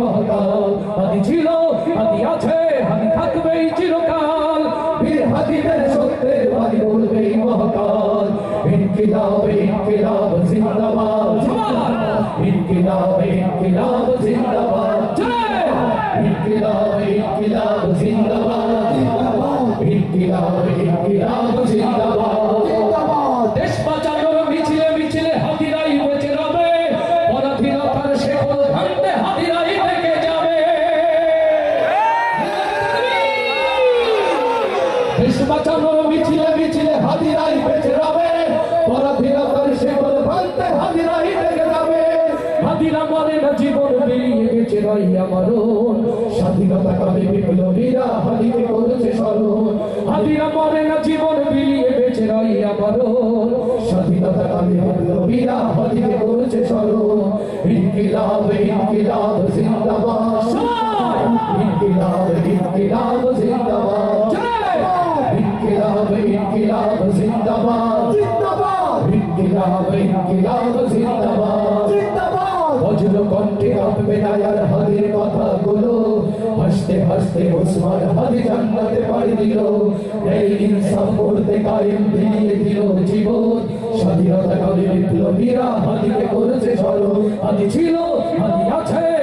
মহাকাল হাদি ছিল হাদি আছে হাদি থাকবেই চিরকাল বীর হাদিদের সত্যের বাণী বলবেই মহাকাল ইনকিলাব ইনকিলাব জিন্দাবাদ ইনকিলাব ইনকিলাব জিন্দাবাদ ইনকিলাব ইনকিলাব জিন্দাবাদ ইনকিলাব ইনকিলাব জিন্দাবাদ দেশ বাঁচানোর মিছিলে মিছিলে হাদিরাই বেঁচে রবে পরাধীনতার শেকল ভাঙতে হাদিরাই থেকে যাবে দেশ বাঁচানোর মিছিলে মিছিলে হাদিরাই বেঁচে রবে পরাধীনতার শেকল ভাঙতে হাদিরাই থেকে যাবে হাদিরা মানে না জীবন বেরিয়ে গেছে রাইয়া মারণ স্বাধীনতা কালে বিপ্লবীরা হাদিকে করেছে স্মরণ হাদিরা মানে না জীবন বেরিয়ে গেছে রাইয়া মারণ স্বাধীনতা কালে বিপ্লবীরা হাদিকে করেছে স্মরণ ইনকিলাব ইনকিলাব জিন্দাবাদ ইনকিলাব ইনকিলাব জিন্দাবাদ ইনকিলাব ইনকিলাব জিন্দাবাদ ইনকিলাব ইনকিলাব জিন্দাবাদ বজ্র কণ্ঠে কাঁপবে না আর হাদির কথাগুলো হাসতে হাসতে ওসমান হাদি জান্নাতে পাড়ি দিল এই ইনসাফ করতে কায়েম দিয়ে দিল জীবন স্বাধীনতা কালে বিপ্লবীরা হাদিকে করেছে স্মরণ হাদি ছিল হাদি আছে